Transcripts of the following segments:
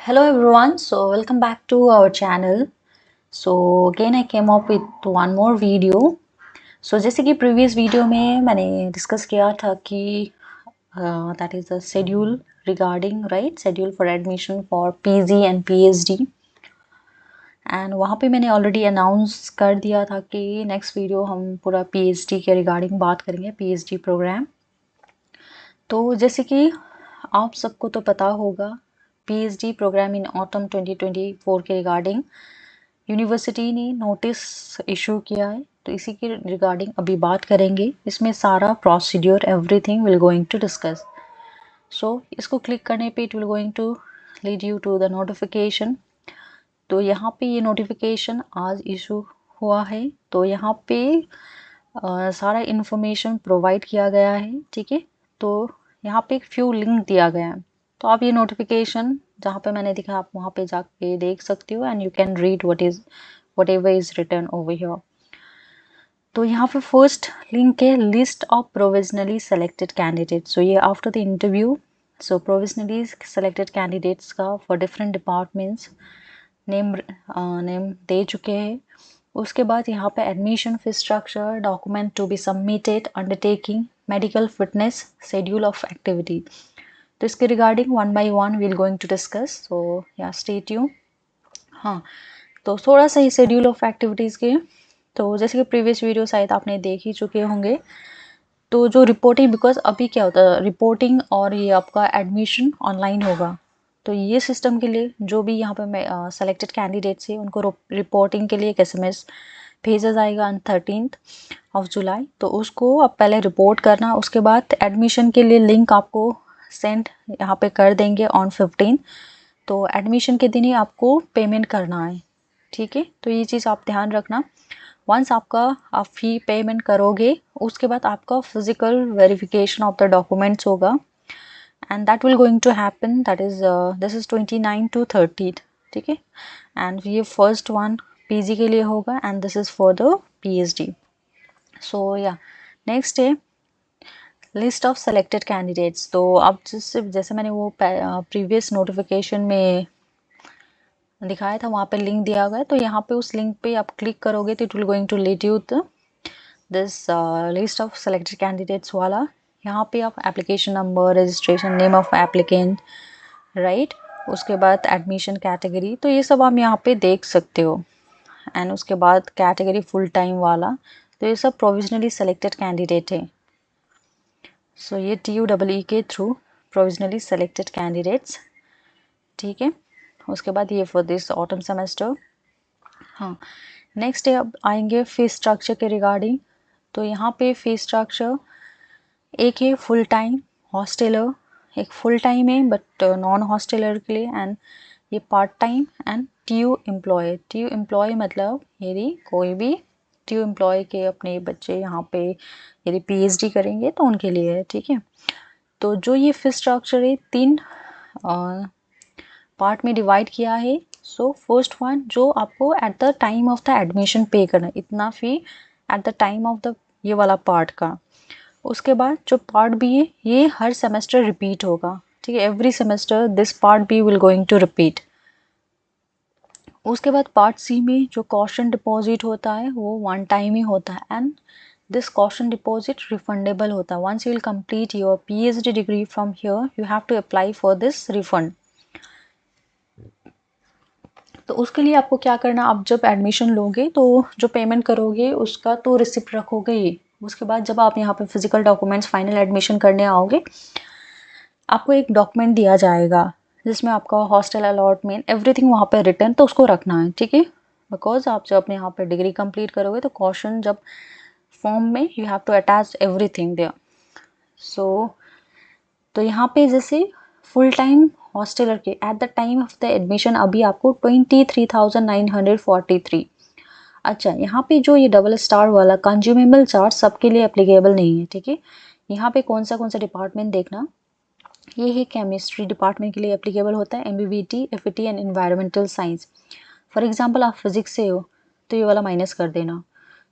Hello everyone, so welcome back to our channel. So again I came up with one more video. So जैसे कि previous video में मैंने discuss किया था कि that is the schedule regarding right schedule for admission for PG and PhD and वहाँ पे मैंने already announce कर दिया था कि next video हम पूरा PhD के regarding बात करेंगे PhD program. तो जैसे कि आप सबको तो पता होगा PhD प्रोग्राम इन ऑटम 2024 के रिगार्डिंग यूनिवर्सिटी ने नोटिस इशू किया है, तो इसी के रिगार्डिंग अभी बात करेंगे. इसमें सारा procedure everything will going to discuss. So इसको क्लिक करने पे it will going to lead you to the notification. तो यहाँ पे ये नोटिफिकेशन आज इशू हुआ है, तो यहाँ पे सारा इन्फॉर्मेशन प्रोवाइड किया गया है. ठीक है, तो यहाँ पे एक फ्यू लिंक दिया गया है, तो आप ये नोटिफिकेशन जहाँ पे मैंने दिखा आप वहाँ पे जाके देख सकते हो and you can read whatever is written over here. तो यहाँ पे फर्स्ट लिंक है list of provisionally selected candidate. So ये after the interview, so provisionally selected candidates का फॉर डिफरेंट डिपार्टमेंट्स नेम दे चुके हैं. उसके बाद यहाँ पे admission fee structure, document to be submitted, undertaking, medical fitness, schedule of activity. तो इसके regarding one by one will going to discuss. सो या स्टे ट्यून. हाँ, तो थोड़ा सा ही शेड्यूल ऑफ एक्टिविटीज़ के, तो जैसे कि प्रीवियस वीडियो शायद आपने देख ही चुके होंगे. तो जो रिपोर्टिंग, बिकॉज अभी क्या होता है रिपोर्टिंग और ये आपका एडमिशन ऑनलाइन होगा, तो ये सिस्टम के लिए जो भी यहाँ पे मैं सेलेक्टेड कैंडिडेट्स है उनको रिपोर्टिंग के लिए एक SMS भेजा जाएगा ऑन 13th of July. तो उसको आप पहले रिपोर्ट करना, उसके बाद एडमिशन के लिए लिंक आपको सेंड यहाँ पे कर देंगे ऑन 15. तो एडमिशन के दिन ही आपको पेमेंट करना है. ठीक है, तो ये चीज़ आप ध्यान रखना. वंस आप फी पेमेंट करोगे, उसके बाद आपका physical verification of the documents होगा and that will going to happen. That is this is 29 to 30. ठीक है, एंड ये फर्स्ट वन PG के लिए होगा and this is for the PhD. सो या नेक्स्ट है लिस्ट ऑफ सेलेक्टेड कैंडिडेट्स. तो अब जैसे मैंने वो प्रीवियस नोटिफिकेशन में दिखाया था, वहाँ पे लिंक दिया गया है. तो यहाँ पे उस लिंक पे आप क्लिक करोगे तो it will going to lead you this list of selected candidates वाला. यहाँ पे आप application number, registration name of applicant, right, उसके बाद एडमिशन कैटेगरी, तो ये सब आप यहाँ पे देख सकते हो. एंड उसके बाद कैटेगरी फुल टाइम वाला, तो ये सब प्रोविजनली सेलेक्टेड कैंडिडेट है. सो ये TUEE के थ्रू प्रोविजनली सेलेक्टेड कैंडिडेट्स. ठीक है, उसके बाद ये फॉर दिस ऑटम सेमेस्टर. हाँ, नेक्स्ट अब आएंगे फी स्ट्रक्चर के रिगार्डिंग. तो यहाँ पे फी स्ट्रक्चर एक है फुल टाइम हॉस्टेलर, एक फुल टाइम है बट नॉन हॉस्टेलर के लिए, एंड ये part time and TU employ. TU employ मतलब यदि कोई भी TU एम्प्लॉय के अपने बच्चे यहाँ पे यदि PhD करेंगे तो उनके लिए है. ठीक है, तो जो ये फी स्ट्रक्चर है 3 पार्ट में डिवाइड किया है. सो फर्स्ट वन जो आपको at the time of the admission पे करना है, इतना fee at the time of the ये वाला पार्ट का. उसके बाद जो पार्ट बी है ये हर सेमेस्टर रिपीट होगा. ठीक है, every semester this part B will going to repeat. उसके बाद पार्ट सी में जो कॉशन डिपॉजिट होता है वो वन टाइम ही होता है and this caution deposit refundable होता है. Once you will complete your PhD degree from here you have to apply for this refund. तो उसके लिए आपको क्या करना, आप जब एडमिशन लोगे तो जो पेमेंट करोगे उसका तो रिसिप्ट रखोगे ही. उसके बाद जब आप यहाँ पे फिजिकल डॉक्यूमेंट्स फाइनल एडमिशन करने आओगे, आपको एक डॉक्यूमेंट दिया जाएगा जिसमें आपका हॉस्टल अलॉटमेंट एवरीथिंग वहाँ पे रिटर्न, तो उसको रखना है. ठीक है, बिकॉज आप जब अपने यहाँ पे डिग्री कंप्लीट करोगे तो कॉशन जब फॉर्म में you have to attach everything there. So तो यहाँ पे जैसे फुल टाइम हॉस्टलर के at the time of the admission अभी आपको 23,943. अच्छा, यहाँ पे जो ये डबल स्टार वाला कंज्यूमेबल चार्ज सबके लिए एप्लीकेबल नहीं है. ठीक है, यहाँ पे कौन सा डिपार्टमेंट देखना, ये है केमिस्ट्री डिपार्टमेंट के लिए एप्लीकेबल होता है, MBBT, FET and environmental science. For example आप फिजिक्स से हो तो ये वाला माइनस कर देना.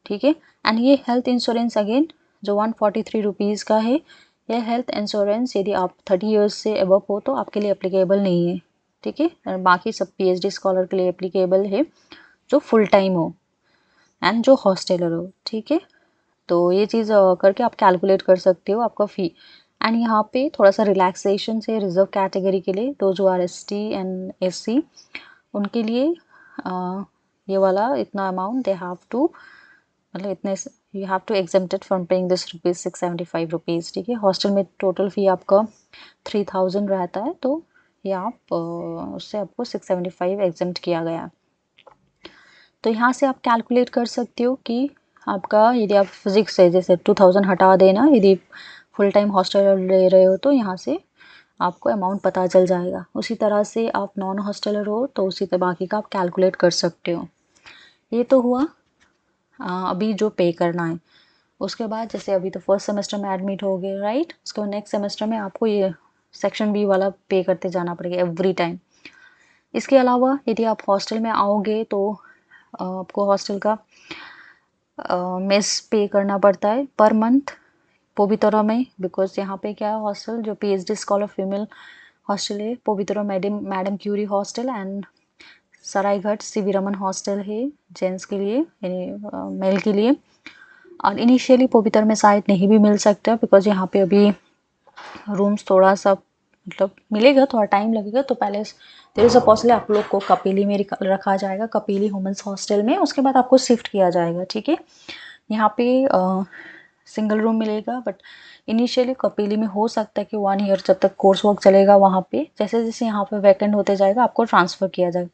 ठीक है, एंड ये हेल्थ इंश्योरेंस अगेन जो 143 रुपीज़ का है, यह हेल्थ इंश्योरेंस यदि आप 30 ईयर्स से अबव हो तो आपके लिए एप्लीकेबल नहीं है. ठीक है, और बाकी सब पीएचडी स्कॉलर के लिए एप्लीकेबल है जो फुल टाइम हो एंड जो हॉस्टलर हो, ठीक है। तो ये चीज़ करके आप कैलकुलेट कर सकते हो आपका फ़ी। एंड यहाँ पे थोड़ा सा रिलैक्सेशन से रिजर्व कैटेगरी के लिए, दो जो आर एसटी एंड एससी, उनके लिए ये वाला इतना अमाउंट दे हैव टू, मतलब इतने you have to exempted from paying this rupees 675 ठीक है। हॉस्टल में टोटल फ़ी आपका 3000 रहता है, तो ये आप उससे आपको 675 एग्जेम्प्ट किया गया। तो यहाँ से आप कैलकुलेट कर सकते हो कि आपका, यदि आप फिजिक्स से जैसे 2000 हटा देना, यदि फुल टाइम हॉस्टलर ले रहे हो तो यहाँ से आपको अमाउंट पता चल जाएगा। उसी तरह से आप नॉन हॉस्टलर हो तो उसी तरह बाकी का आप कैलकुलेट कर सकते हो। ये तो हुआ अभी जो पे करना है। उसके बाद जैसे अभी तो फर्स्ट सेमेस्टर में एडमिट हो गए, राइट, उसके बाद नेक्स्ट सेमेस्टर में आपको ये सेक्शन बी वाला पे करते जाना पड़ेगा एवरी टाइम। इसके अलावा यदि आप हॉस्टल में आओगे तो आपको हॉस्टल का मेस पे करना पड़ता है पर मंथ पोबितरा में, बिकॉज यहाँ पे क्या है, हॉस्टल जो पीएचडी स्कॉलर फीमेल हॉस्टल है Pobitora madam Curie hostel and Saraighat CV Raman hostel है जेंट्स के लिए, यानी मेल के लिए। और इनिशियली पोबितरा में शायद नहीं भी मिल सकता बिकॉज यहाँ पे अभी रूम्स थोड़ा सा मतलब मिलेगा, थोड़ा टाइम लगेगा। तो पहले देयर इज़ अ पॉसिबल आप लोग को कपिली में रखा जाएगा, कपिली वुमेंस हॉस्टल में, उसके बाद आपको शिफ्ट किया जाएगा, ठीक है। यहाँ पे सिंगल रूम मिलेगा, बट इनिशियली कपिली में हो सकता है कि 1 ईयर जब तक कोर्स वर्क चलेगा वहाँ पे, जैसे जैसे यहाँ पे वैकेंट होते जाएगा आपको ट्रांसफ़र किया जाएगा।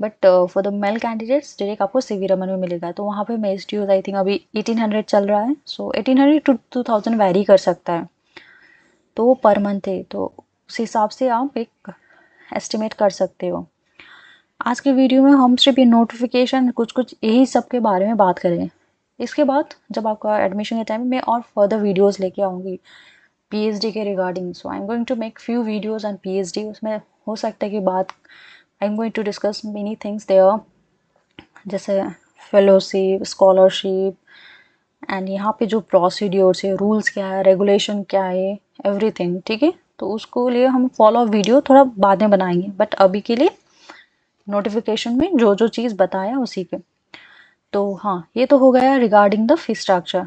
But for the male candidates direct आपको सीवी रमन में मिलेगा। तो वहाँ पे मेस ड्यूज आई थिंक अभी 1800 चल रहा है, सो 1800 टू 2000 वेरी कर सकता है, तो वो पर मंथ है। तो उस हिसाब से आप एक एस्टिमेट कर सकते हो। आज के वीडियो में हम सिर्फ ये नोटिफिकेशन कुछ कुछ यही सब के बारे में बात करेंगे। इसके बाद जब आपका एडमिशन के टाइम में और फर्दर वीडियोस लेके आऊँगी पीएचडी के regarding. So I am going to make few videos on PhD. उसमें हो सकता है कि बात I am going to discuss many things there, जैसे फेलोशिप, स्कॉलरशिप एंड यहाँ पे जो प्रोसीड्योर्स है, रूल्स क्या है, रेगुलेशन क्या है, एवरीथिंग, ठीक है। तो उसको लिए हम फॉलो वीडियो थोड़ा बाद में बनाएंगे, बट अभी के लिए नोटिफिकेशन में जो जो चीज़ बताया उसी के। तो हाँ, ये तो हो गया रिगार्डिंग द फी स्ट्रक्चर।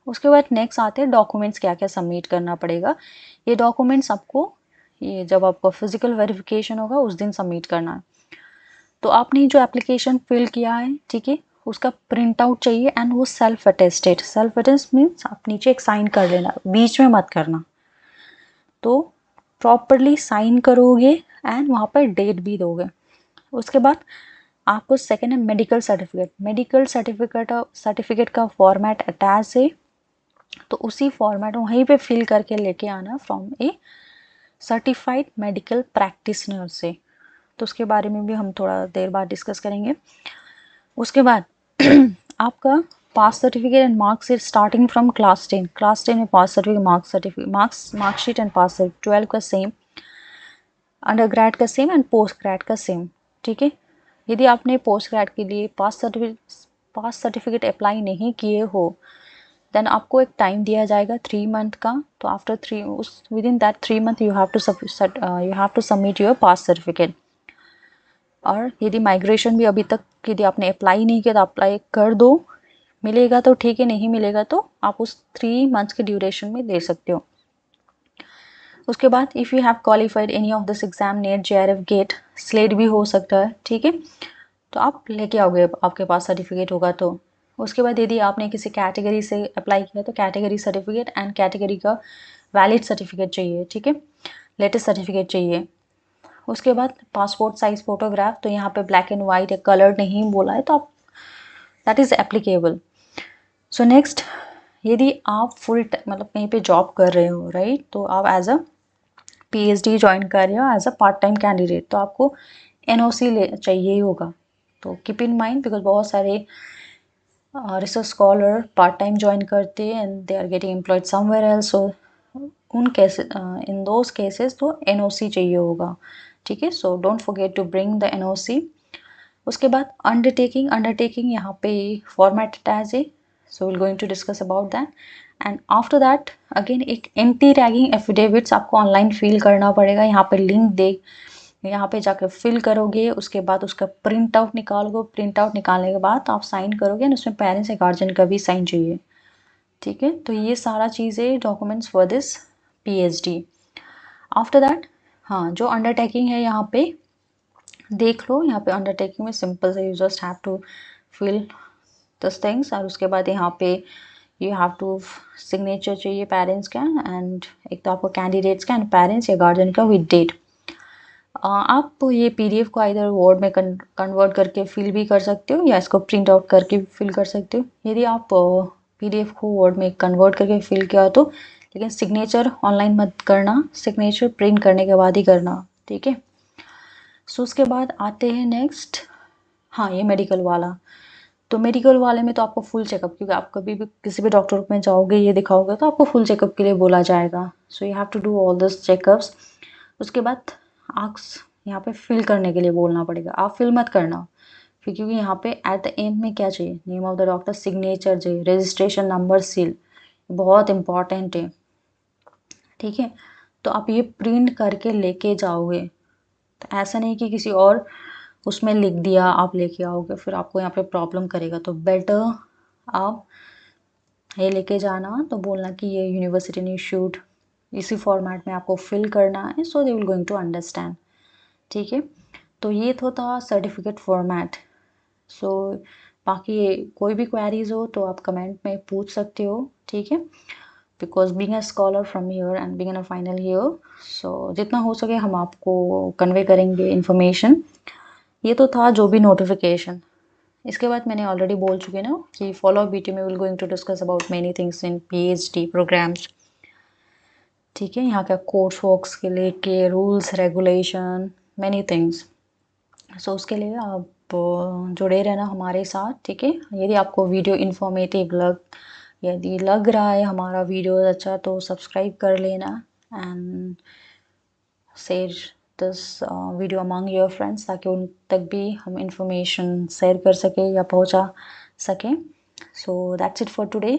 उसके बाद नेक्स्ट आते हैं डॉक्यूमेंट्स क्या क्या सबमिट करना पड़ेगा। ये डॉक्यूमेंट्स आपको ये जब आपका फिजिकल वेरिफिकेशन होगा उस दिन सबमिट करना है। तो आपने जो एप्लीकेशन फिल किया है, ठीक है, उसका प्रिंट आउट चाहिए एंड वो self attested. Self attest means आप नीचे एक साइन कर लेना, बीच में मत करना। तो प्रॉपरली साइन करोगे एंड वहाँ पर डेट भी दोगे। उसके बाद आपको सेकेंड है मेडिकल सर्टिफिकेट। मेडिकल सर्टिफिकेट का फॉर्मेट अटैच है, तो उसी फॉर्मेट वहीं पे फिल करके लेके आना from A certified medical practitioner से। तो उसके बारे में भी हम थोड़ा देर बाद डिस्कस करेंगे। उसके बाद आपका pass certificate and marks starting from class 10। Class 10 में pass certificate, marksheet and pass certificate. 12 का सेम, अंडर ग्रेड का सेम एंड पोस्ट ग्रेड का सेम, ठीक है। यदि आपने पोस्ट ग्रेड के लिए पास सर्टिफिकेट अप्लाई नहीं किए हो, देन आपको एक टाइम दिया जाएगा 3 मंथ का। तो after 3 within that 3 month you have to submit your pass certificate. और यदि माइग्रेशन भी अभी तक यदि आपने अप्लाई नहीं किया तो अप्लाई कर दो, मिलेगा तो ठीक है, नहीं मिलेगा तो आप उस 3 मंथ्स के ड्यूरेशन में दे सकते हो। उसके बाद if you have qualified any of this exam, NET, JRF, GATE, SLET भी हो सकता है, ठीक है, तो आप लेके आओगे, आपके पास सर्टिफिकेट होगा तो। उसके बाद यदि आपने किसी कैटेगरी से अप्लाई किया तो कैटेगरी सर्टिफिकेट एंड कैटेगरी का वैलिड सर्टिफिकेट चाहिए, ठीक है, लेटेस्ट सर्टिफिकेट चाहिए। उसके बाद पासपोर्ट साइज फोटोग्राफ, तो यहाँ पे ब्लैक एंड वाइट या कलर नहीं बोला है तो आप that is applicable. So next, यदि आप फुल मतलब कहीं पे जॉब कर रहे हो, राइट, तो आप एज अ पीएचडी ज्वाइन कर रहे हो as a part time candidate, तो आपको एनओसी ले चाहिए ही होगा। तो कीप इन माइंड बिकॉज बहुत सारे research scholar part time join करते हैं and they are getting employed somewhere else. So उन केसेस, इन दोज केसेस तो एनओसी चाहिए होगा, ठीक है। So don't forget to bring the NOC. उसके बाद अंडरटेकिंग यहाँ पे फॉर्मेट अटैच है, so will going to discuss about that. And after that again एक एंटी रैगिंग एफिडेविट्स आपको ऑनलाइन फिल करना पड़ेगा। यहाँ पे लिंक यहाँ पे जाकर फिल करोगे, उसके बाद उसका प्रिंट आउट निकालोगे, प्रिंट आउट निकालने के बाद आप साइन करोगे, और उसमें पेरेंट्स या गार्जियन का भी साइन चाहिए, ठीक है। तो ये सारा चीज़ें documents for this PhD. After that हाँ, जो अंडरटेकिंग है यहाँ पे देख लो, यहाँ पे अंडरटेकिंग में सिंपल से you just have to fill this things, और उसके बाद यहाँ पे यू हैव टू सिग्नेचर चाहिए पेरेंट्स का, एंड एक तो आपको कैंडिडेट्स का एंड पेरेंट्स या गार्जियन का विद डेट। आप ये पीडीएफ को इधर वर्ड में कन्वर्ट करके फिल भी कर सकते हो, या इसको प्रिंट आउट करके फिल कर सकते हो। यदि आप पीडीएफ को वर्ड में कन्वर्ट करके फिल किया तो, लेकिन सिग्नेचर ऑनलाइन मत करना, सिग्नेचर प्रिंट करने के बाद ही करना, ठीक है। सो उसके बाद आते हैं नेक्स्ट, हाँ ये मेडिकल वाला। तो मेडिकल वाले में तो आपको फुल चेकअप, क्योंकि आप कभी भी किसी भी डॉक्टर में जाओगे, ये दिखाओगे तो आपको फुल चेकअप के लिए बोला जाएगा। So you have to do all this checkups. उसके बाद आक्स यहाँ पे फिल करने के लिए बोलना पड़ेगा, आप फिल मत करना, क्योंकि यहाँ पे एट द एंड में क्या चाहिए, name of the doctor, signature चाहिए, रजिस्ट्रेशन नंबर, सील, बहुत इंपॉर्टेंट है, ठीक है। तो आप ये प्रिंट करके लेके जाओगे, तो ऐसा नहीं कि किसी और उसमें लिख दिया आप लेके आओगे, फिर आपको यहाँ पे प्रॉब्लम करेगा। तो बेटर आप ये लेके जाना, तो बोलना कि ये यूनिवर्सिटी ने इशूड, इसी फॉर्मेट में आपको फिल करना है, so they will going to understand, ठीक है। तो ये तो था सर्टिफिकेट फॉर्मेट। सो बाकी कोई भी क्वेरीज हो तो आप कमेंट में पूछ सकते हो, ठीक है। Because being a scholar from year and being a final year, so जितना हो सके हम आपको कन्वे करेंगे इन्फॉर्मेशन। ये तो था जो भी नोटिफिकेशन। इसके बाद मैंने ऑलरेडी बोल चुकी ना कि फॉलो बीटी में will going to discuss about many things in PhD programs, ठीक है। यहाँ का कोर्स वर्क्स के लेके rules regulation many things. So उसके लिए आप जुड़े रहना हमारे साथ, ठीक है। यदि आपको वीडियो इन्फॉर्मेटिव यदि लग रहा है हमारा वीडियो अच्छा, तो सब्सक्राइब कर लेना and share this video among your friends, ताकि उन तक भी हम इंफॉर्मेशन शेयर कर सके या पहुंचा सकें। So that's it for today.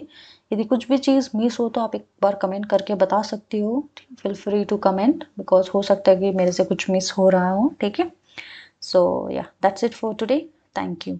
यदि कुछ भी चीज़ मिस हो तो आप एक बार कमेंट करके बता सकती हो, feel free to comment, because हो सकता है कि मेरे से कुछ मिस हो रहा हो, ठीक है। सो या that's it for today, thank you.